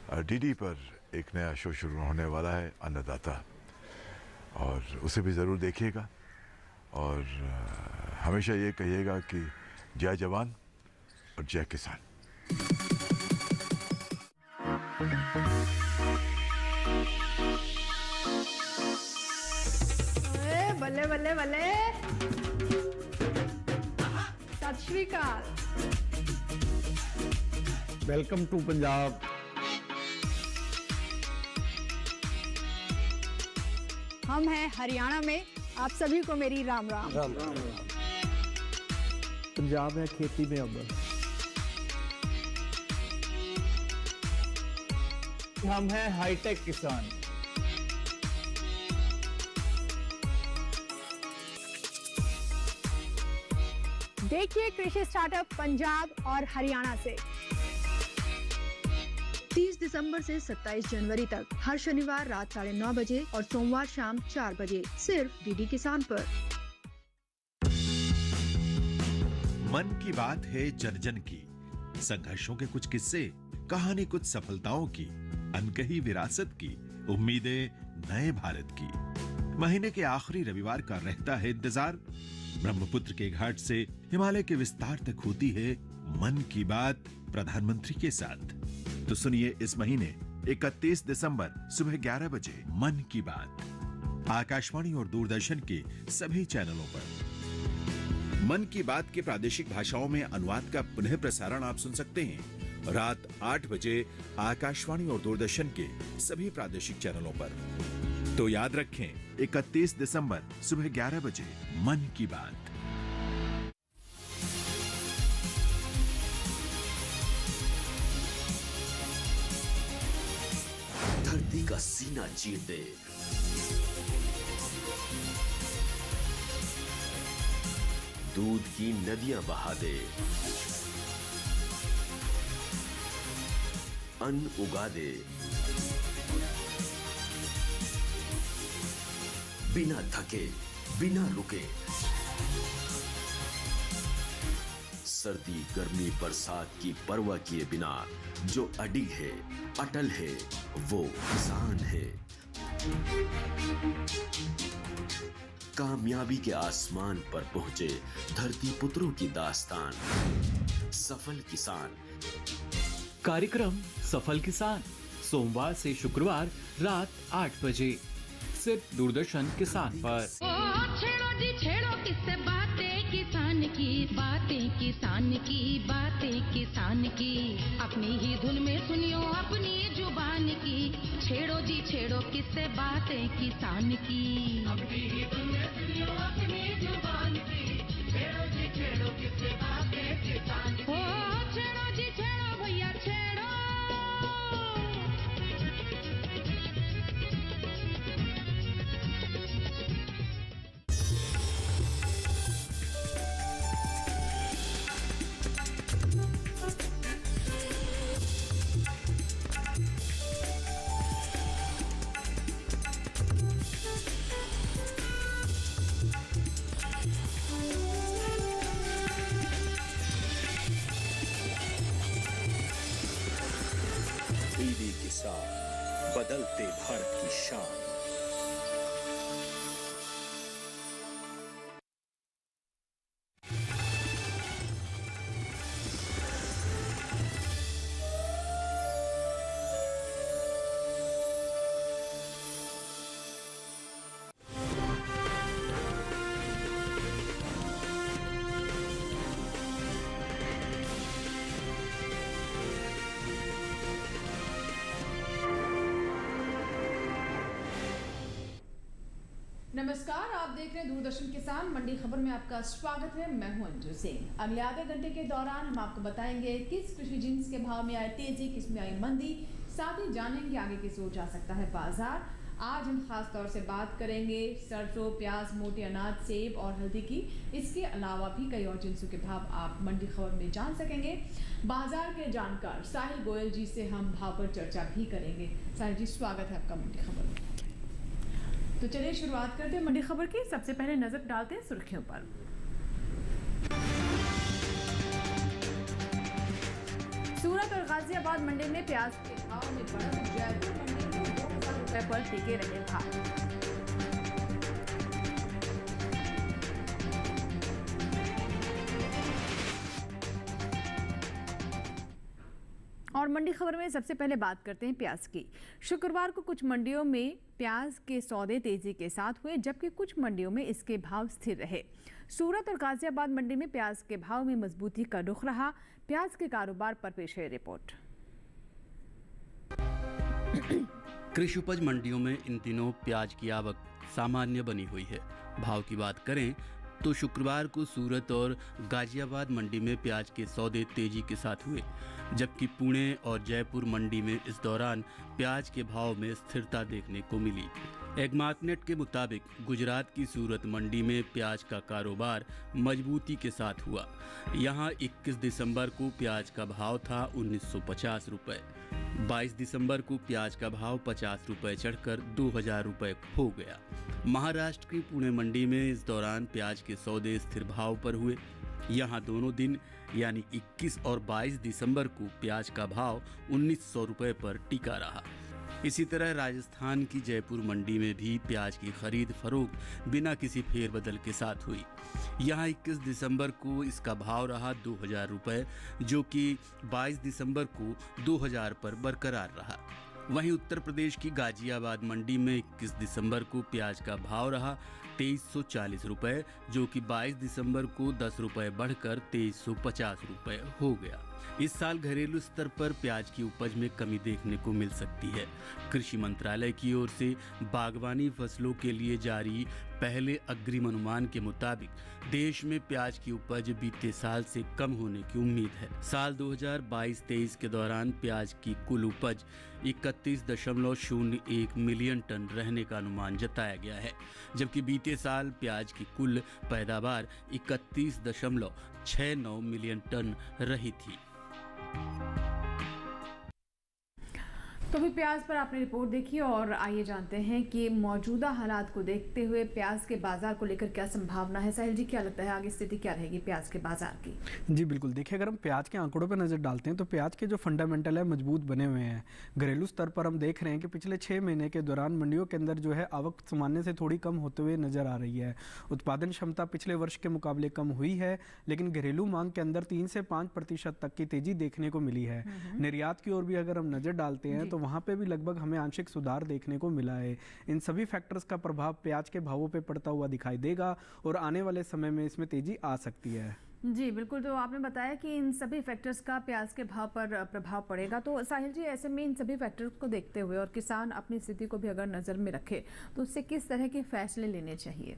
DD पर एक नया शो शुरू होने वाला है, अन्नदाता, और उसे भी ज़रूर देखिएगा। और हमेशा ये कहिएगा कि जय जवान और जय किसान। बल्ले बल्ले बल्ले, सत श्री अकाल। Welcome to Punjab. हम हैं हरियाणा में, आप सभी को मेरी राम राम। राम राम। पंजाब है खेती में अव्वल। हम हैं हाईटेक किसान। देखिए कृषि स्टार्टअप पंजाब और हरियाणा से 30 दिसंबर से 27 जनवरी तक हर शनिवार रात 9:30 बजे और सोमवार शाम 4 बजे सिर्फ डीडी किसान पर। मन की बात है जन जन की, संघर्षों के कुछ किस्से, कहानी कुछ सफलताओं की, अनकही विरासत की, उम्मीदें नए भारत की। महीने के आखिरी रविवार का रहता है इंतजार। ब्रह्मपुत्र के घाट से हिमालय के विस्तार तक होती है मन की बात प्रधानमंत्री के साथ। तो सुनिए इस महीने 31 दिसंबर सुबह 11 बजे मन की बात आकाशवाणी और दूरदर्शन के सभी चैनलों पर। मन की बात के प्रादेशिक भाषाओं में अनुवाद का पुनः प्रसारण आप सुन सकते हैं रात 8 बजे आकाशवाणी और दूरदर्शन के सभी प्रादेशिक चैनलों पर। तो याद रखें 31 दिसंबर सुबह 11 बजे मन की बात। धरती का सीना चीर दे, दूध की नदियां बहा दे, अन्न उगा दे, बिना थके बिना रुके, सर्दी गर्मी बरसात की परवाह किए बिना जो अडिग है, अटल है, वो किसान है। कामयाबी के आसमान पर पहुंचे धरती पुत्रों की दास्तान, सफल किसान। कार्यक्रम सफल किसान सोमवार से शुक्रवार रात 8 बजे सिर्फ दूरदर्शन किसान पर। छेड़ो जी छेड़ो किससे बातें किसान की, बातें किसान की, बातें किसान की। अपनी ही धुन में सुनियो अपनी जुबान की, छेड़ो जी छेड़ो किससे बातें किसान की। अपनी ही धुन में सुनियो अपनी जुबान की, छेड़ो जी छेड़ो किससे बातें किसान की। छेड़ो जी छेड़ो भैया छेड़ो। डीडी किसान, बदलते भारत की शान। नमस्कार, आप देख रहे हैं दूरदर्शन किसान। मंडी खबर में आपका स्वागत है। मैं हूं अंजू सिंह। अगले आधे घंटे के दौरान हम आपको बताएंगे किस कृषि जिन्स के भाव में आई तेजी, किस में आई मंदी, साथ ही जानेंगे आगे किस ओर जा सकता है बाजार। आज हम खास तौर से बात करेंगे सरसों, प्याज, मोटे अनाज, सेब और हल्दी की। इसके अलावा भी कई और जिन्सों के भाव आप मंडी खबर में जान सकेंगे। बाजार के जानकार साहिल गोयल जी से हम भाव पर चर्चा भी करेंगे। साहिल जी, स्वागत है आपका मंडी खबर में। तो चलिए शुरुआत करते हैं मंडी खबर की। सबसे पहले नजर डालते हैं सुर्खियों पर। सूरत और गाजियाबाद मंडी में प्याज के भाव में बढ़त, जयपुर मंडी में 2000 रुपए पर टिके रहे भाव। और मंडी खबर में सबसे पहले बात करते हैं प्याज की। शुक्रवार को कुछ मंडियों में प्याज के सौदे तेजी के साथ हुए, जबकि कुछ मंडियों में इसके भाव स्थिर रहे। सूरत और गाजियाबाद मंडी में प्याज के भाव में मजबूती का रुख रहा। प्याज के कारोबार पर पेश है रिपोर्ट। कृषि उपज मंडियों में इन दिनों प्याज की आवक सामान्य बनी हुई है। भाव की बात करें तो शुक्रवार को सूरत और गाजियाबाद मंडी में प्याज के सौदे तेजी के साथ हुए, जबकि पुणे और जयपुर मंडी में इस दौरान प्याज के भाव में स्थिरता देखने को मिली। एगमार्कनेट के मुताबिक गुजरात की सूरत मंडी में प्याज का कारोबार मजबूती के साथ हुआ। यहां 21 दिसंबर को प्याज का भाव था 1950 रुपए। 22 दिसंबर को प्याज का भाव 50 रुपए चढ़कर 2000 रुपए हो गया। महाराष्ट्र की पुणे मंडी में इस दौरान प्याज के सौदे स्थिर भाव पर हुए। यहां दोनों दिन यानी 21 और 22 दिसंबर को प्याज का भाव 1900 रुपए पर टिका रहा। इसी तरह राजस्थान की जयपुर मंडी में भी प्याज की खरीद फरोख्त बिना किसी फेरबदल के साथ हुई। यहां 21 दिसंबर को इसका भाव रहा 2000 रुपए, जो कि 22 दिसंबर को 2000 पर बरकरार रहा। वहीं उत्तर प्रदेश की गाजियाबाद मंडी में 21 दिसंबर को प्याज का भाव रहा 2340 रुपए, जो कि 22 दिसंबर को 10 रुपए बढ़कर 2350 रुपए हो गया। इस साल घरेलू स्तर पर प्याज की उपज में कमी देखने को मिल सकती है। कृषि मंत्रालय की ओर से बागवानी फसलों के लिए जारी पहले अग्रिम अनुमान के मुताबिक देश में प्याज की उपज बीते साल से कम होने की उम्मीद है। साल 2022-23 के दौरान प्याज की कुल उपज 31.01 मिलियन टन रहने का अनुमान जताया गया है, जबकि बीते साल प्याज की कुल पैदावार 31.69 मिलियन टन रही थी। तो भी प्याज पर आपने रिपोर्ट देखी और आइए जानते हैं कि मौजूदा हालात को देखते हुए प्याज के बाजार को लेकर क्या संभावना है। साहिल जी, क्या लगता है आगे स्थिति क्या रहेगी प्याज के बाजार की? जी बिल्कुल, देखिए अगर हम प्याज के आंकड़ों पर नज़र डालते हैं तो प्याज के जो फंडामेंटल है मजबूत बने हुए हैं। घरेलू स्तर पर हम देख रहे हैं कि पिछले 6 महीने के दौरान मंडियों के अंदर जो है आवक सामान्य से थोड़ी कम होते हुए नजर आ रही है। उत्पादन क्षमता पिछले वर्ष के मुकाबले कम हुई है, लेकिन घरेलू मांग के अंदर 3 से 5% तक की तेजी देखने को मिली है। निर्यात की ओर भी अगर हम नजर डालते हैं तो वहाँ पे भी लगभग हमें आंशिक सुधार देखने को मिला है। इन सभी फैक्टर्स का प्रभाव प्याज के भावों पे पड़ता हुआ दिखाई देगा और आने वाले समय में इसमें तेजी आ सकती है। जी बिल्कुल, तो आपने बताया कि इन सभी फैक्टर्स का प्याज के भाव पर प्रभाव पड़ेगा। तो साहिल जी, ऐसे में इन सभी फैक्टर्स को देखते हुए और किसान अपनी स्थिति को भी अगर नज़र में रखे तो उससे किस तरह के फैसले लेने चाहिए?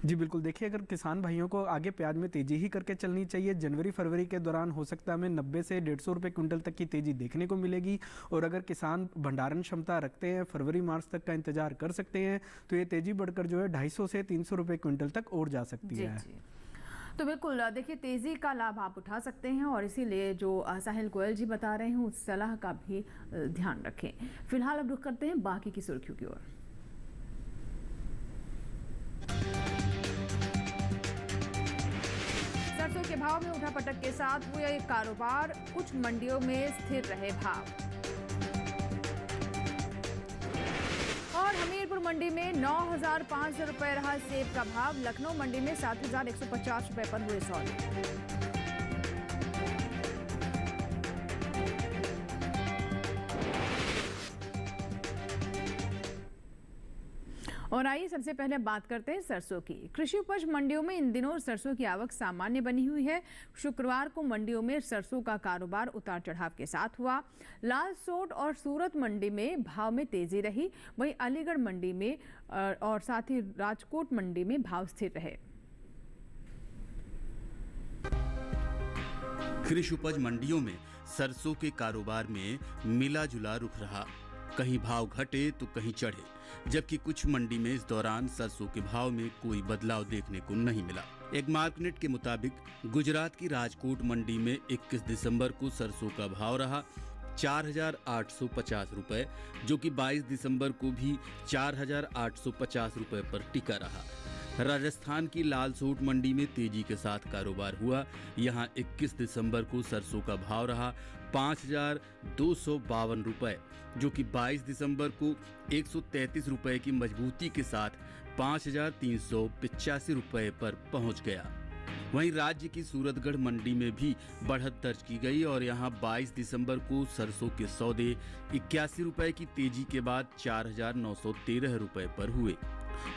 जी बिल्कुल, देखिए अगर किसान भाइयों को आगे प्याज में तेजी ही करके चलनी चाहिए। जनवरी फरवरी के दौरान हो सकता है हमें 90 से 150 रुपये क्विंटल तक की तेजी देखने को मिलेगी, और अगर किसान भंडारण क्षमता रखते हैं फरवरी मार्च तक का इंतजार कर सकते हैं तो ये तेजी बढ़कर जो है 250 से 300 रुपये क्विंटल तक और जा सकती है। तो बिल्कुल देखिए, तेज़ी का लाभ आप उठा सकते हैं और इसीलिए जो साहिल गोयल जी बता रहे हैं उस सलाह का भी ध्यान रखें। फिलहाल अब रुख करते हैं बाकी की सुर्खियों की ओर। सरसों के भाव में उठापटक के साथ हुए कारोबार, कुछ मंडियों में स्थिर रहे भाव। और हमीरपुर मंडी में 9,500 रुपए रहा सेब का भाव। लखनऊ मंडी में 7,150 रुपए पर हुए सौदे। और आइए सबसे पहले बात करते हैं सरसों की। कृषि उपज मंडियों में इन दिनों सरसों की आवक सामान्य बनी हुई है। शुक्रवार को मंडियों में सरसों का कारोबार उतार चढ़ाव के साथ हुआ। लाल सोट और सूरत मंडी में भाव में तेजी रही, वहीं अलीगढ़ मंडी में और साथ ही राजकोट मंडी में भाव स्थिर रहे। कृषि उपज मंडियों में सरसों के कारोबार में मिला जुला रुख रहा। कहीं भाव घटे तो कहीं चढ़े, जबकि कुछ मंडी में इस दौरान सरसों के भाव में कोई बदलाव देखने को नहीं मिला। एगमार्कनेट के मुताबिक गुजरात की राजकोट मंडी में 21 दिसंबर को सरसों का भाव रहा 4,850 रुपए, जो कि 22 दिसंबर को भी 4,850 रुपए पर टिका रहा। राजस्थान की लालसोट मंडी में तेजी के साथ कारोबार हुआ। यहां 21 दिसंबर को सरसों का भाव रहा 5,252 रुपए, जो कि 22 दिसंबर को 133 रुपए की मजबूती के साथ 5,385 रुपए पर पहुंच गया। वहीं राज्य की सूरतगढ़ मंडी में भी बढ़त दर्ज की गई और यहां 22 दिसंबर को सरसों के सौदे 81 रुपए की तेजी के बाद 4,913 रुपए पर हुए।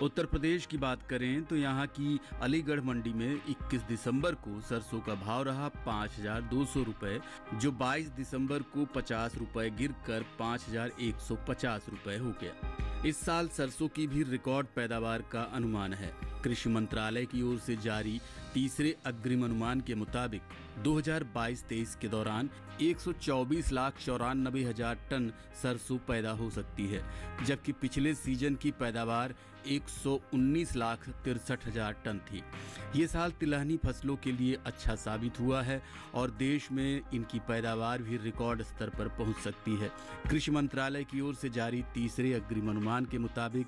उत्तर प्रदेश की बात करें तो यहां की अलीगढ़ मंडी में 21 दिसंबर को सरसों का भाव रहा 5,200 रुपए, जो 22 दिसंबर को 50 रुपए गिरकर 5,150 रुपए हो गया। इस साल सरसों की भी रिकॉर्ड पैदावार का अनुमान है। कृषि मंत्रालय की ओर से जारी तीसरे अग्रिम अनुमान के मुताबिक 2022-23 के दौरान 124,94,000 टन सरसों पैदा हो सकती है, जबकि पिछले सीजन की पैदावार 119,63,000 टन थी। ये साल तिलहनी फसलों के लिए अच्छा साबित हुआ है और देश में इनकी पैदावार भी रिकॉर्ड स्तर पर पहुंच सकती है। कृषि मंत्रालय की ओर से जारी तीसरे अग्रिम अनुमान के मुताबिक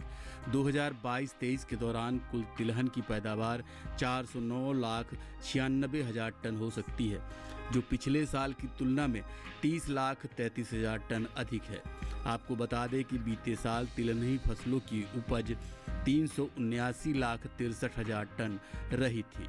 2022-23 के दौरान कुल तिलहन की पैदावार 409,96,000 टन हो सकती है, जो पिछले साल की तुलना में 30,33,000 टन अधिक है। आपको बता दें कि बीते साल तिलहनी फसलों की उपज 379,63,000 टन रही थी।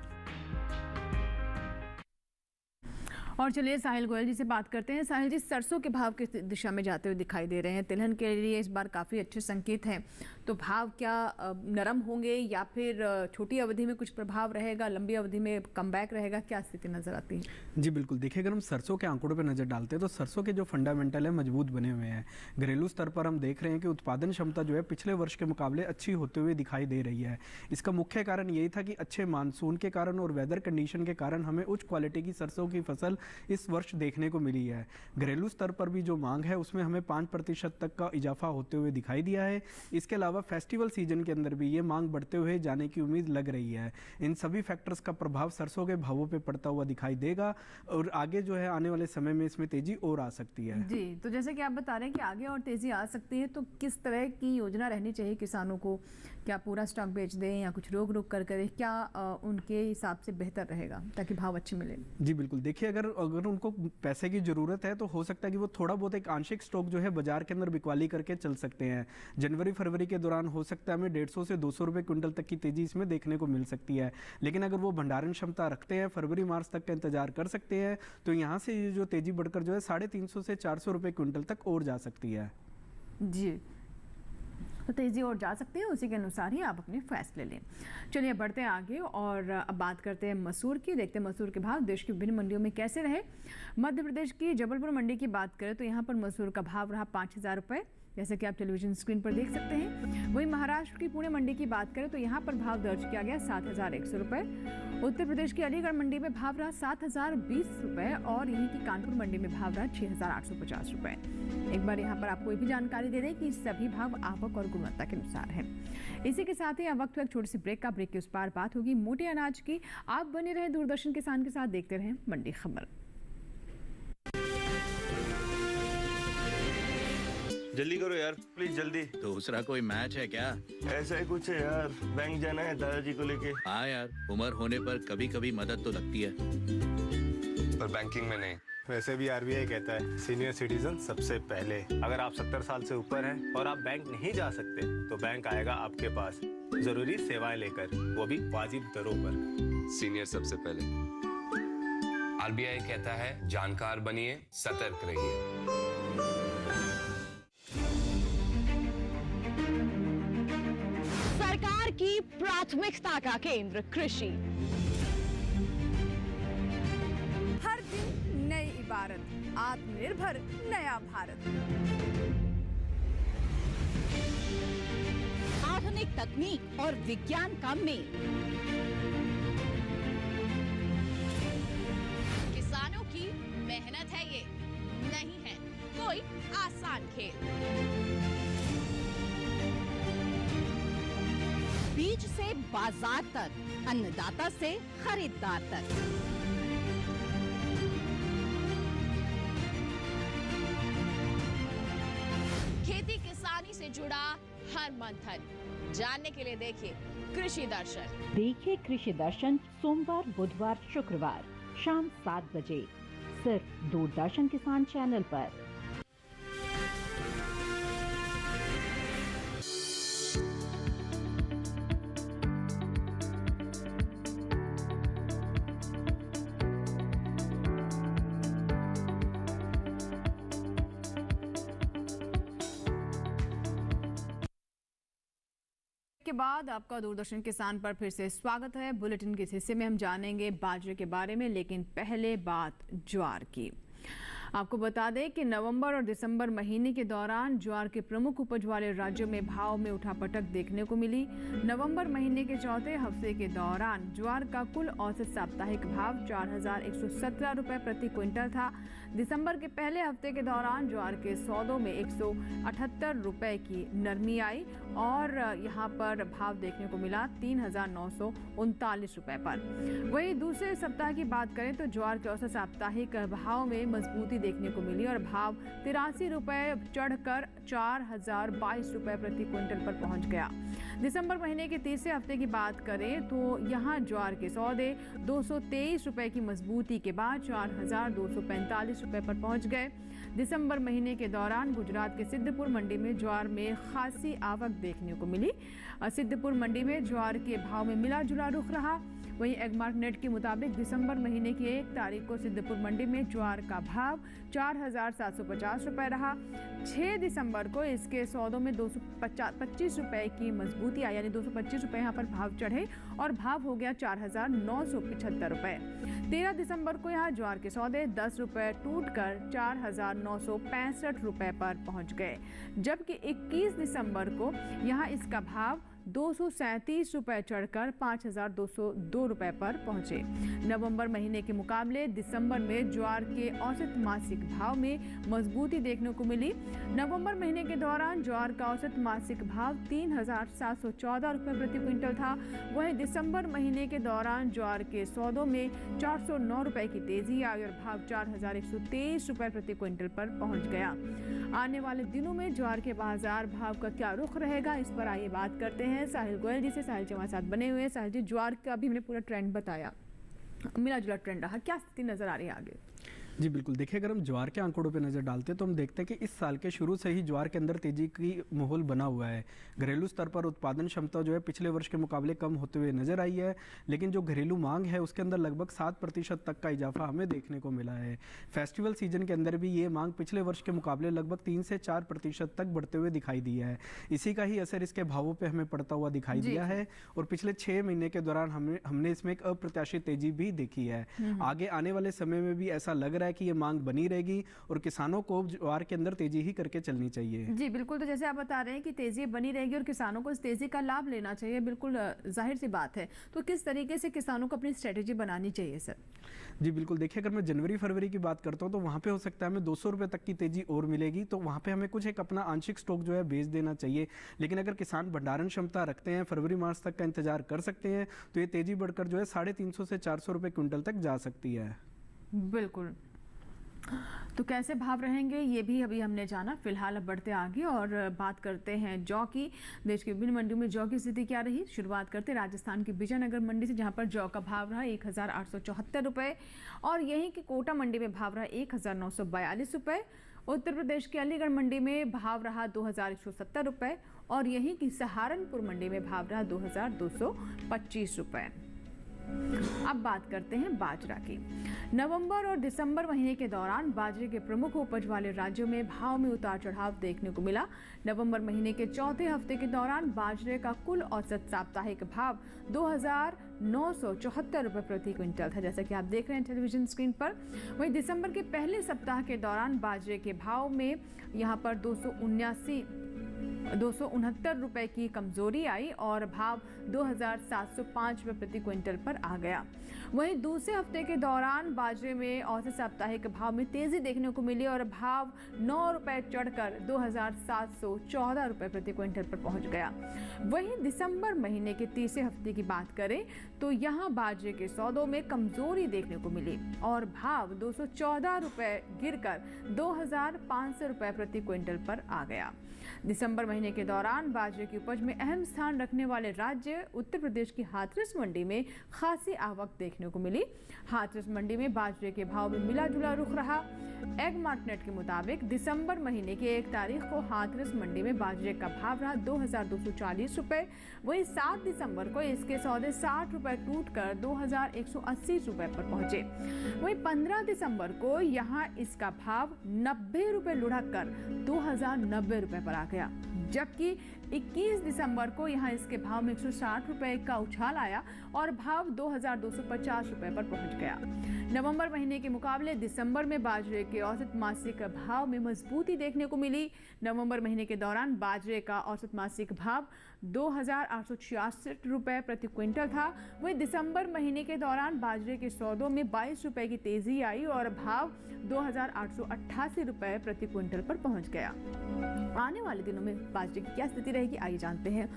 और चलिए साहिल गोयल जी से बात करते हैं। साहिल जी, सरसों के भाव किस दिशा में जाते हुए दिखाई दे रहे हैं? तिलहन के लिए इस बार काफ़ी अच्छे संकेत हैं, तो भाव क्या नरम होंगे या फिर छोटी अवधि में कुछ प्रभाव रहेगा, लंबी अवधि में कमबैक रहेगा? क्या स्थिति नजर आती है? जी बिल्कुल, देखिए अगर हम सरसों के आंकड़ों पर नज़र डालते हैं तो सरसों के जो फंडामेंटल है मजबूत बने हुए हैं। घरेलू स्तर पर हम देख रहे हैं कि उत्पादन क्षमता जो है पिछले वर्ष के मुकाबले अच्छी होते हुए दिखाई दे रही है। इसका मुख्य कारण यही था कि अच्छे मानसून के कारण और वेदर कंडीशन के कारण हमें उच्च क्वालिटी की सरसों की फसल इस वर्ष देखने को मिली है। घरेलू स्तर पर भी जो मांग है उसमें हमें 5% तक का इजाफा होते हुए दिखाई दिया है। इसके अलावा फेस्टिवल सीजन के अंदर भी ये मांग बढ़ते हुए जाने की उम्मीद लग रही है। इन सभी फैक्टर्स का प्रभाव सरसों के भावों पे पड़ता हुआ दिखाई देगा और आगे जो है आने वाले समय में इसमें तेजी और आ सकती है। जी, तो जैसे कि आप बता रहे हैं कि आगे और तेजी आ सकती है, तो किस तरह की योजना रहनी चाहिए किसानों को? क्या पूरा स्टॉक बेच दें या कुछ रोक कर करें? क्या उनके हिसाब से बेहतर रहेगा ताकि भाव अच्छे मिले? जी बिल्कुल, देखिए अगर उनको पैसे की ज़रूरत है तो हो सकता है कि वो थोड़ा बहुत एक आंशिक स्टॉक जो है बाजार के अंदर बिकवाली करके चल सकते हैं। जनवरी फरवरी के दौरान हो सकता है हमें 150 से 200 रुपये क्विंटल तक की तेजी इसमें देखने को मिल सकती है। लेकिन अगर वो भंडारण क्षमता रखते हैं, फरवरी मार्च तक का इंतजार कर सकते हैं, तो यहाँ से ये जो तेजी बढ़कर जो है 350 से 400 रुपये क्विंटल तक और जा सकती है। जी, तो तेज़ी और जा सकती है, उसी के अनुसार ही आप अपने फैसले लें। चलिए बढ़ते हैं आगे और अब बात करते हैं मसूर की। देखते हैं मसूर के भाव देश की विभिन्न मंडियों में कैसे रहे। मध्य प्रदेश की जबलपुर मंडी की बात करें तो यहाँ पर मसूर का भाव रहा 5,000 रुपये, जैसे कि आप टेलीविजन स्क्रीन पर देख सकते हैं। वहीं महाराष्ट्र की पुणे मंडी की बात करें तो यहाँ पर भाव दर्ज किया गया 7,100 रुपये। उत्तर प्रदेश की अलीगढ़ मंडी में भाव रहा 7,020 रुपये और यहीं की कानपुर मंडी में भाव रहा 6,850 रुपये। एक बार यहाँ पर आपको ये भी जानकारी दे दें कि सभी भाव आवक और गुणवत्ता के अनुसार हैं। इसी के साथ ही अब वक्त एक छोटी सी ब्रेक का। ब्रेक के उस पार बात होगी मोटे अनाज की। आप बने रहें दूरदर्शन किसान के साथ, देखते रहें मंडी खबर। जल्दी करो यार, प्लीज जल्दी। दूसरा कोई मैच है क्या? ऐसा ही कुछ है यार, बैंक जाना है दादाजी को लेके। हाँ यार, उम्र होने पर कभी कभी मदद तो लगती है, पर बैंकिंग में नहीं। वैसे भी आरबीआई कहता है सीनियर सिटीजन सबसे पहले। अगर आप 70 साल से ऊपर हैं और आप बैंक नहीं जा सकते तो बैंक आएगा आपके पास जरूरी सेवाएं लेकर, वो भी वाजिब दरों पर। सीनियर सबसे पहले। आरबीआई कहता है जानकार बनिए, सतर्क रहिए। सरकार की प्राथमिकता का केंद्र कृषि। हर दिन नई इबारत, आत्मनिर्भर नया भारत। आधुनिक तकनीक और विज्ञान का मेल। किसानों की मेहनत है ये, नहीं है कोई आसान खेल। बीज से बाजार तक, अन्नदाता से खरीदार तक। खेती किसानी से जुड़ा हर मंथन जानने के लिए देखिए कृषि दर्शन। देखिए कृषि दर्शन सोमवार, बुधवार, शुक्रवार शाम 7 बजे सिर्फ दूरदर्शन किसान चैनल पर। के बाद आपका दूरदर्शन किसान पर फिर से स्वागत है। बुलेटिन के इस हिस्से में हम जानेंगे बाजरे के बारे में, लेकिन पहले बात ज्वार की। आपको बता दें कि नवंबर और दिसंबर महीने के दौरान ज्वार के प्रमुख उपज वाले राज्यों में भाव में उठापटक देखने को मिली। नवंबर महीने के चौथे हफ्ते के दौरान ज्वार का कुल औसत साप्ताहिक भाव 4117 रुपए प्रति क्विंटल था। दिसंबर के पहले हफ्ते के दौरान ज्वार के सौदों में 178 रुपए की नरमी आई और यहाँ पर भाव देखने को मिला 3939 रुपए पर। वहीं दूसरे सप्ताह की बात करें तो ज्वार के औसत साप्ताहिक भाव में मजबूती देखने को मिली और भाव 83 रुपए चढ़कर 4022 रुपए प्रति क्विंटल पर पहुंच गया। दिसंबर महीने के तीसरे हफ्ते की बात करें तो यहाँ ज्वार के सौदे 223 रुपए की मजबूती के बाद 4245 रुपए पर पहुंच गए। दिसंबर महीने के दौरान गुजरात के सिद्धपुर मंडी में ज्वार में खासी आवक देखने को मिली। सिद्धपुर मंडी में ज्वार के भाव में मिला जुला रुख रहा। वहीं एगमार्क नेट के मुताबिक दिसंबर महीने की 1 तारीख को सिद्धपुर मंडी में ज्वार का भाव 4750 रुपए रहा। 6 दिसंबर को इसके सौदों में 225 रुपए की मजबूती आई, यानी 225 रुपए यहाँ पर भाव चढ़े और भाव हो गया 4975 रुपए। 13 दिसंबर को यहाँ ज्वार के सौदे 10 रुपए टूटकर 4965 रुपए पर पहुंच गए, जबकि 21 दिसंबर को यहाँ इसका भाव 237 रुपए चढ़कर 5202 रुपए पर पहुंचे। नवंबर महीने के मुकाबले दिसंबर में ज्वार के औसत मासिक भाव में मजबूती देखने को मिली। नवंबर महीने के दौरान ज्वार का औसत मासिक भाव 3714 रुपए प्रति क्विंटल था। वहीं दिसंबर महीने के दौरान ज्वार के सौदों में 409 रुपए की तेजी आई और भाव 4123 रुपए प्रति क्विंटल पर पहुंच गया। आने वाले दिनों में ज्वार के बाजार भाव का क्या रुख रहेगा, इस पर आइए बात करते हैं साहिल गोयल जी से। साहिल जी हमारे साथ बने हुए हैं। साहिल जी, ज्वार का अभी हमने पूरा ट्रेंड बताया, मिला जुला ट्रेंड रहा, क्या स्थिति नजर आ रही है आगे? जी बिल्कुल, देखिए अगर हम ज्वार के आंकड़ों पे नज़र डालते हैं तो हम देखते हैं कि इस साल के शुरू से ही ज्वार के अंदर तेजी की माहौल बना हुआ है। घरेलू स्तर पर उत्पादन क्षमता जो है पिछले वर्ष के मुकाबले कम होते हुए नजर आई है, लेकिन जो घरेलू मांग है उसके अंदर लगभग 7% तक का इजाफा हमें देखने को मिला है। फेस्टिवल सीजन के अंदर भी ये मांग पिछले वर्ष के मुकाबले लगभग 3 से 4% तक बढ़ते हुए दिखाई दिया है। इसी का ही असर इसके भावों पर हमें पड़ता हुआ दिखाई दिया है और पिछले 6 महीने के दौरान हमने इसमें एक अप्रत्याशित तेजी भी देखी है। आगे आने वाले समय में भी ऐसा लग रहा है कि ये मांग बनी रहेगी और किसानों को ज्वार के अंदर तेजी ही करके चलनी चाहिए। जी बिल्कुल, तो जैसे आप बता रहे हैं कि तेजी बनी रहेगी और किसानों को इस तेजी का लाभ लेना चाहिए, बिल्कुल जाहिर सी बात है। तो किस तरीके से किसानों को अपनी स्ट्रेटेजी बनानी चाहिए सर? जी बिल्कुल, देखिए अगर मैं जनवरी फरवरी की बात करता हूँ तो वहाँ पे हो सकता है हमें 200 रुपये तक की तेजी और मिलेगी, तो वहाँ पे हमें कुछ एक अपना आंशिक स्टॉक जो है बेच देना चाहिए। लेकिन अगर किसान भंडारण क्षमता रखते हैं, फरवरी मार्च तक का इंतजार कर सकते हैं, तो ये तेजी बढ़कर जो है 350 से 400 रुपये क्विंटल तक जा सकती है। बिल्कुल, तो कैसे भाव रहेंगे ये भी अभी हमने जाना। फिलहाल अब बढ़ते आगे और बात करते हैं जौ की। देश की विभिन्न मंडियों में जौ की स्थिति क्या रही, शुरुआत करते हैं राजस्थान की विजयनगर मंडी से, जहां पर जौ का भाव रहा 1874 रुपये और यहीं की कोटा मंडी में भाव रहा 1942 रुपये। उत्तर प्रदेश की अलीगढ़ मंडी में भाव रहा 2170 रुपये और यहीं की सहारनपुर मंडी में भाव रहा 2225 रुपये। अब बात करते हैं बाजरा की। नवंबर और दिसंबर महीने के दौरान बाजरे के प्रमुख उपज वाले राज्यों में भाव में उतार चढ़ाव देखने को मिला। नवंबर महीने के चौथे हफ्ते के दौरान बाजरे का कुल औसत साप्ताहिक भाव 2974 रुपये प्रति क्विंटल था, जैसा कि आप देख रहे हैं टेलीविजन स्क्रीन पर। वहीं दिसंबर के पहले सप्ताह के दौरान बाजरे के भाव में यहाँ पर 269 रुपए की कमजोरी आई और भाव 2705 रुपये प्रति क्विंटल पर आ गया। वहीं दूसरे हफ्ते के दौरान बाजरे में औसत साप्ताहिक भाव में तेजी देखने को मिली और भाव 9 रुपए चढ़कर 2714 रुपये प्रति क्विंटल पर पहुंच गया। वहीं दिसंबर महीने के तीसरे हफ्ते की बात करें तो यहां बाजरे के सौदों में कमजोरी देखने को मिली और भाव 214 रुपये गिरकर 2500 रुपये प्रति क्विंटल पर आ गया। दिसंबर महीने के दौरान बाजरे की उपज में अहम स्थान रखने वाले राज्य उत्तर प्रदेश की हाथरस मंडी में खासी आवक देखने को मिली। हाथरस मंडी में बाजरे के भाव में मिला जुला रुख रहा। एग मार्केट के मुताबिक दिसंबर महीने की 1 तारीख को हाथरस मंडी में बाजरे का भाव रहा 2240 रुपये। वहीं 7 दिसंबर को इसके सौदे 60 रुपये टूट कर 2180 रुपये पर पहुंचे। वहीं 15 दिसंबर को यहाँ इसका भाव 90 रुपये लुढ़क कर 2090 रुपये पर आ गया, जबकि 21 दिसंबर को यहाँ इसके भाव में 160 रुपये का उछाल आया और भाव 2250 रुपये पर पहुंच गया। नवंबर महीने के मुकाबले दिसंबर में बाजरे के औसत मासिक भाव में मजबूती देखने को मिली। नवंबर महीने के दौरान बाजरे का औसत मासिक भाव 2866 रुपये प्रति क्विंटल था। वहीं दिसंबर महीने के दौरान बाजरे के सौदों में 22 रुपये की तेजी आई और भाव 2888 रुपये प्रति क्विंटल पर पहुंच गया। आने वाले दिनों में बाजरे की क्या स्थिति रहेगी, आइए जानते हैं।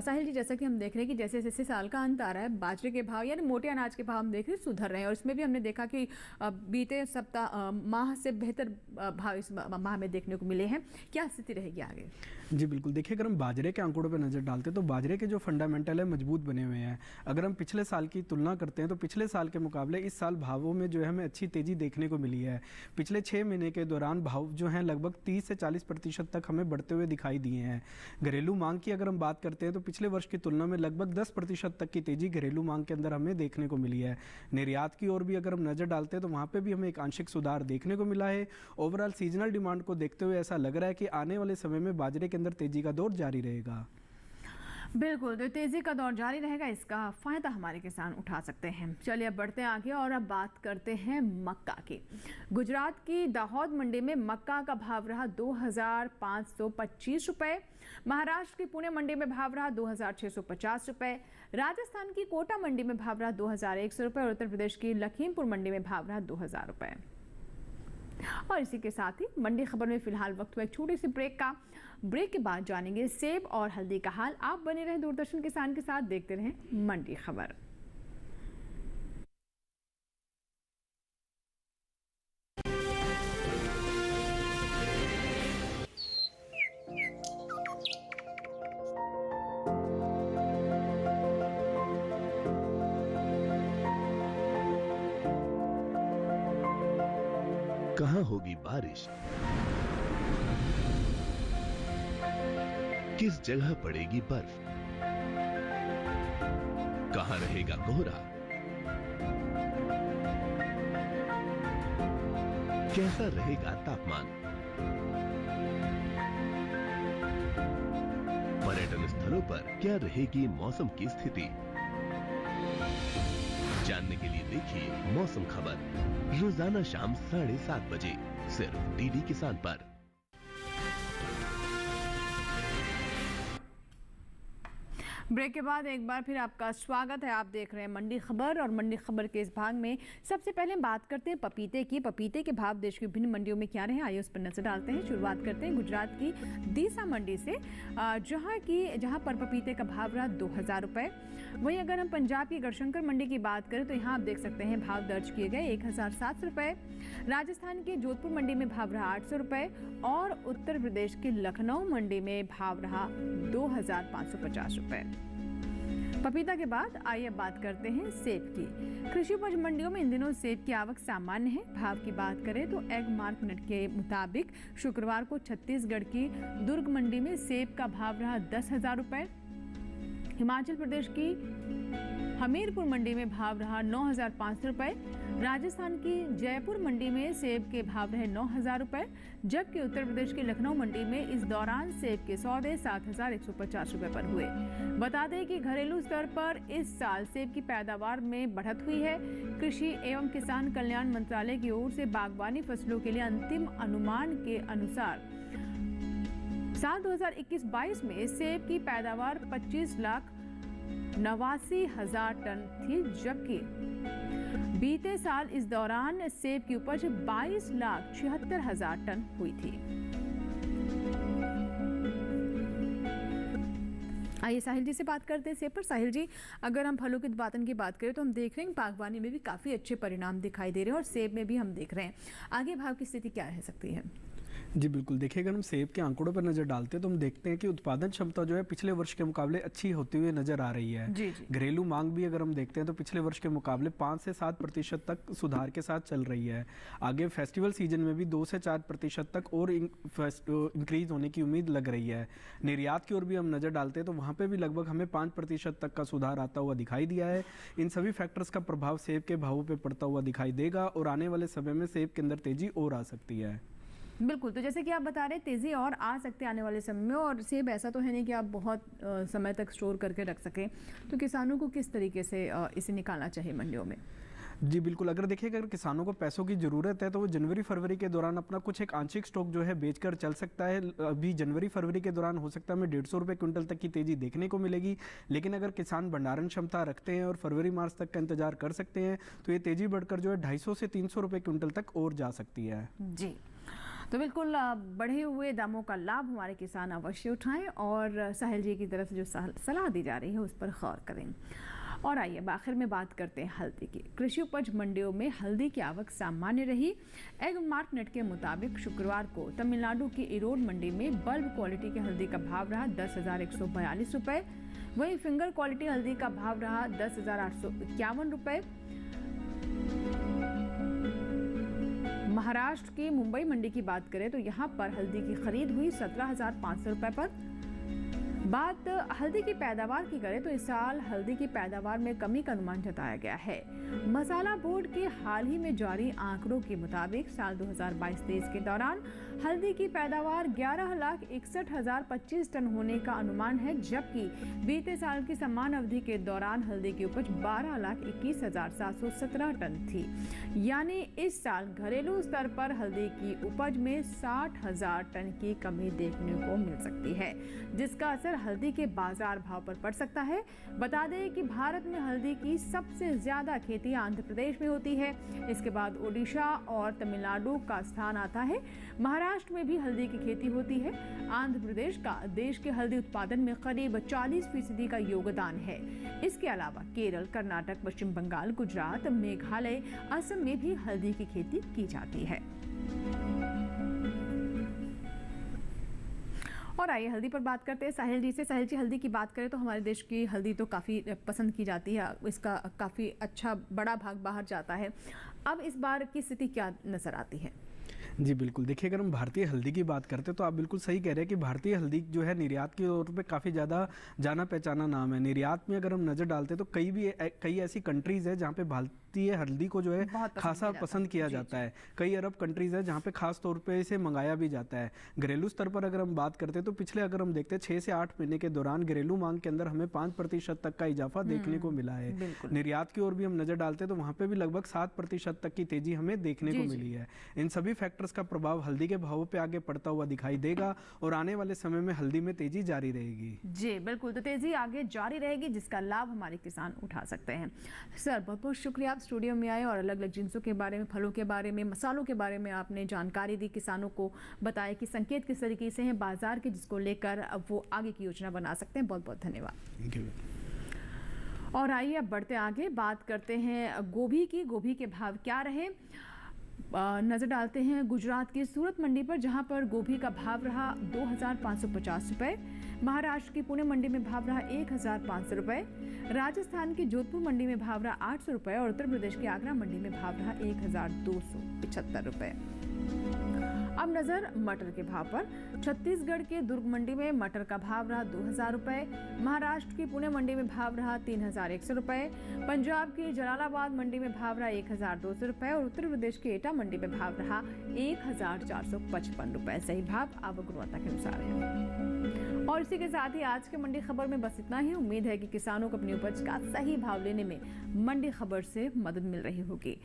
साहिल जी, जैसा कि हम देख रहे हैं कि जैसे जैसे साल का अंत आ रहा है, बाजरे के भाव यानी मोटे अनाज के भाव हम देख रहे हैं सुधर रहे हैं और इसमें भी हमने देखा कि बीते सप्ताह माह से बेहतर भाव इस माह में देखने को मिले हैं। क्या स्थिति रहेगी आगे? जी बिल्कुल, देखिए अगर हम बाजरे के आंकड़ों पर नज़र डालते हैं तो बाजरे के जो फंडामेंटल है मजबूत बने हुए हैं। अगर हम पिछले साल की तुलना करते हैं तो पिछले साल के मुकाबले इस साल भावों में जो है हमें अच्छी तेज़ी देखने को मिली है। पिछले 6 महीने के दौरान भाव जो हैं लगभग 30 से 40% तक हमें बढ़ते हुए दिखाई दिए हैं। घरेलू मांग की अगर हम बात करते हैं तो पिछले वर्ष की तुलना में लगभग 10% तक की तेज़ी घरेलू मांग के अंदर हमें देखने को मिली है। निर्यात की ओर भी अगर हम नज़र डालते हैं तो वहाँ पर भी हमें एक आंशिक सुधार देखने को मिला है। ओवरऑल सीजनल डिमांड को देखते हुए ऐसा लग रहा है कि आने वाले समय में बाजरे के अंदर तेज़ी का दौर जारी रहेगा। बिल्कुल, तो तेजी का दौर जारी रहेगा, इसका फ़ायदा हमारे किसान उठा सकते हैं। चलिए अब बढ़ते हैं आगे और अब बात करते हैं मक्का की। गुजरात की दाहोद मंडी में मक्का का भाव रहा 2525 रुपये। महाराष्ट्र की पुणे मंडी में भाव रहा 2650 रुपये। राजस्थान की कोटा मंडी में भाव रहा 2100 रुपये और उत्तर प्रदेश की लखीमपुर मंडी में भाव रहा 2000 रुपये। और इसी के साथ ही मंडी खबर में फिलहाल वक्त हुआ एक छोटी सी ब्रेक का। ब्रेक के बाद जानेंगे सेब और हल्दी का हाल। आप बने रहें दूरदर्शन किसान के साथ, देखते रहें मंडी खबर। कहाँ होगी बारिश, किस जगह पड़ेगी बर्फ, कहाँ रहेगा कोहरा, कैसा रहेगा तापमान। पर्यटन स्थलों पर क्या रहेगी मौसम की स्थिति, जानने के लिए देखिए मौसम खबर रोजाना शाम 7:30 बजे सिर्फ डीडी किसान पर। ब्रेक के बाद एक बार फिर आपका स्वागत है। आप देख रहे हैं मंडी खबर और मंडी खबर के इस भाग में सबसे पहले बात करते हैं पपीते की। पपीते के भाव देश की विभिन्न मंडियों में क्या रहे, आइए उस पर नजर डालते हैं। शुरुआत करते हैं गुजरात की दीसा मंडी से, जहां पर पपीते का भाव रहा 2000 रुपये। वहीं अगर हम पंजाब की गढ़शंकर मंडी की बात करें तो यहाँ आप देख सकते हैं भाव दर्ज किए गए 1007 रुपये। राजस्थान के जोधपुर मंडी में भाव रहा 800 रुपये और उत्तर प्रदेश के लखनऊ मंडी में भाव रहा 2550 रुपये। पपीता के बाद आइए बात करते हैं सेब की। कृषि उपज मंडियों में इन दिनों सेब की आवक सामान्य है। भाव की बात करें तो एग मार्केट के मुताबिक शुक्रवार को छत्तीसगढ़ की दुर्ग मंडी में सेब का भाव रहा 10,000 रुपये। हिमाचल प्रदेश की हमीरपुर मंडी में भाव रहा 9,500 रुपये। राजस्थान की जयपुर मंडी में सेब के भाव रहे 9,000 रुपये, जबकि उत्तर प्रदेश की लखनऊ मंडी में इस दौरान सेब के सौदे 7,150 रुपये पर हुए। बता दें कि घरेलू स्तर पर इस साल सेब की पैदावार में बढ़त हुई है। कृषि एवं किसान कल्याण मंत्रालय की ओर से बागवानी फसलों के लिए अंतिम अनुमान के अनुसार साल 2021-22 में सेब की पैदावार 25,89,000 टन थी, जबकि बीते साल इस दौरान सेब की उपज 22,76,000 टन हुई थी। आइए साहिल जी से बात करते हैं सेब पर। साहिल जी, अगर हम फलों के उत्पादन की बात करें तो हम देख रहे हैं बागवानी में भी काफ़ी अच्छे परिणाम दिखाई दे रहे हैं और सेब में भी हम देख रहे हैं। आगे भाव की स्थिति क्या रह सकती है? जी बिल्कुल, देखिए अगर हम सेब के आंकड़ों पर नज़र डालते हैं तो हम देखते हैं कि उत्पादन क्षमता जो है पिछले वर्ष के मुकाबले अच्छी होती हुई नज़र आ रही है। जी जी। घरेलू मांग भी अगर हम देखते हैं तो पिछले वर्ष के मुकाबले 5 से 7% तक सुधार के साथ चल रही है। आगे फेस्टिवल सीजन में भी 2 से 4% तक और इंक्रीज होने की उम्मीद लग रही है। निर्यात की ओर भी हम नज़र डालते हैं तो वहाँ पर भी लगभग हमें 5% तक का सुधार आता हुआ दिखाई दिया है। इन सभी फैक्टर्स का प्रभाव सेब के भावों पर पड़ता हुआ दिखाई देगा और आने वाले समय में सेब के अंदर तेजी और आ सकती है। बिल्कुल, तो जैसे कि आप बता रहे हैं तेज़ी और आ सकते हैं आने वाले समय में, और सेब ऐसा तो है नहीं कि आप बहुत समय तक स्टोर करके रख सकें, तो किसानों को किस तरीके से इसे निकालना चाहिए मंडियों में? जी बिल्कुल, अगर देखिए अगर किसानों को पैसों की ज़रूरत है तो वो जनवरी फरवरी के दौरान अपना कुछ एक आंशिक स्टॉक जो है बेचकर चल सकता है। अभी जनवरी फरवरी के दौरान हो सकता है हमें 150 रुपये क्विंटल तक की तेज़ी देखने को मिलेगी, लेकिन अगर किसान भंडारण क्षमता रखते हैं और फरवरी मार्च तक का इंतजार कर सकते हैं तो ये तेज़ी बढ़कर जो है 250 से 300 रुपये क्विंटल तक और जा सकती है। जी, तो बिल्कुल बढ़े हुए दामों का लाभ हमारे किसान अवश्य उठाएं और साहिल जी की तरफ से जो सलाह दी जा रही है उस पर गौर करें। और आइए आखिर में बात करते हैं हल्दी की। कृषि उपज मंडियों में हल्दी की आवक सामान्य रही। एग मार्क नेट के मुताबिक शुक्रवार को तमिलनाडु की इरोड मंडी में बल्ब क्वालिटी की हल्दी का भाव रहा 10,142 रुपये। वहीं फिंगर क्वालिटी हल्दी का भाव रहा 10,851 रुपये। महाराष्ट्र की मुंबई मंडी की बात करें तो यहाँ पर हल्दी की खरीद हुई 17,500 रुपये पर। बात हल्दी की पैदावार की करें तो इस साल हल्दी की पैदावार में कमी का अनुमान जताया गया है। मसाला बोर्ड के हाल ही में जारी आंकड़ों के मुताबिक साल 2022-23 के दौरान हल्दी की पैदावार 11,61,025 टन होने का अनुमान है, जबकि बीते साल की समान अवधि के दौरान हल्दी की उपज 12,21,717 टन थी। यानी इस साल घरेलू स्तर पर हल्दी की उपज में 60,000 टन की कमी देखने को मिल सकती है, जिसका असर हल्दी के बाजार भाव पर पड़ सकता है। बता दें कि भारत में हल्दी की सबसे ज्यादा खेती आंध्र प्रदेश में होती है, इसके बाद ओडिशा और तमिलनाडु का स्थान आता है। महाराष्ट्र में भी हल्दी की खेती होती है। आंध्र प्रदेश का देश के हल्दी उत्पादन में करीब 40% का योगदान है। इसके अलावा केरल, कर्नाटक, पश्चिम बंगाल, गुजरात, मेघालय, असम में भी हल्दी की खेती की जाती है। और आइए हल्दी पर बात करते हैं साहिल जी से। साहिल जी, हल्दी की बात करें तो हमारे देश की हल्दी तो काफ़ी पसंद की जाती है, इसका काफ़ी अच्छा बड़ा भाग बाहर जाता है। अब इस बार की स्थिति क्या नज़र आती है? जी बिल्कुल, देखिए अगर हम भारतीय हल्दी की बात करते हैं तो आप बिल्कुल सही कह रहे हैं कि भारतीय हल्दी जो है निर्यात की तौर पे काफ़ी ज़्यादा जाना पहचाना नाम है। निर्यात में अगर हम नज़र डालते हैं तो कई ऐसी कंट्रीज़ है जहाँ पे भारतीय हल्दी को जो है खासा पसंद किया जाता है। कई अरब कंट्रीज़ है जहाँ पे खास तौर पे इसे मंगाया भी जाता है। घरेलू स्तर पर अगर हम बात करते हैं तो पिछले अगर हम देखते हैं 6 से 8 महीने के दौरान घरेलू मांग के अंदर हमें 5% तक का इजाफा देखने को मिला है। निर्यात की ओर भी हम नज़र डालते हैं तो वहाँ पर भी लगभग 7% तक की तेज़ी हमें देखने को मिली है। इन सभी फैक्टर्स का प्रभाव हल्दी के भावों पे आगे पड़ता हुआ दिखाई देगा और आने वाले समय में हल्दी में तेजी जारी रहेगी। जी बिल्कुल, तो तेजी आगे जारी रहेगी जिसका लाभ हमारे किसान उठा सकते हैं। सर बहुत बहुत शुक्रिया, आप स्टूडियो में आए और अलग अलग जिन्सों के बारे में, फलों के बारे में, मसालों के बारे में आपने जानकारी दी, किसानों को बताया कि संकेत किस तरीके से हैं बाजार के, जिसको लेकर अब वो आगे की योजना बना सकते हैं। बहुत बहुत धन्यवाद। Thank you. और आइए अब बढ़ते आगे, बात करते हैं गोभी की। गोभी के भाव क्या रहे, नज़र डालते हैं गुजरात की सूरत मंडी पर, जहां पर गोभी का भाव रहा 2,550 रुपये। महाराष्ट्र की पुणे मंडी में भाव रहा 1,500 रुपये। राजस्थान की जोधपुर मंडी में भाव रहा 800 रुपये और उत्तर प्रदेश की आगरा मंडी में भाव रहा 1,275 रुपये। अब नजर मटर के भाव पर। छत्तीसगढ़ के दुर्ग मंडी में मटर का भाव रहा 2,000 रुपये। महाराष्ट्र की पुणे मंडी में भाव रहा 3,100 रुपये। पंजाब की जलालाबाद मंडी में भाव रहा 1,200 रुपये और उत्तर प्रदेश की एटा मंडी में भाव रहा 1,455 रुपये। सही भाव आवक गुणवत्ता के अनुसार है। और इसी के साथ ही आज के मंडी खबर में बस इतना ही। उम्मीद है कि किसानों को अपनी उपज का सही भाव लेने में मंडी खबर से मदद मिल रही होगी।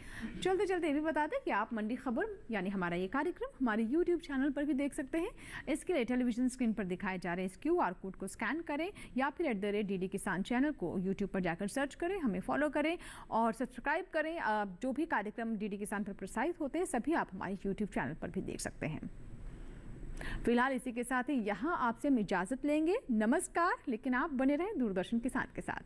चलते चलते ये भी बता दें कि आप मंडी खबर यानी हमारा ये कार्यक्रम हमारे YouTube चैनल पर भी देख सकते हैं। इसके लिए टेलीविजन स्क्रीन पर दिखाए जा रहे इस QR कोड को स्कैन करें या फिर @DD किसान चैनल को YouTube पर जाकर सर्च करें, हमें फॉलो करें और सब्सक्राइब करें। जो भी कार्यक्रम DD किसान पर प्रसारित होते हैं सभी आप हमारे YouTube चैनल पर भी देख सकते हैं। फिलहाल इसी के साथ ही यहाँ आपसे हम इजाजत लेंगे। नमस्कार, लेकिन आप बने रहें दूरदर्शन किसान के साथ।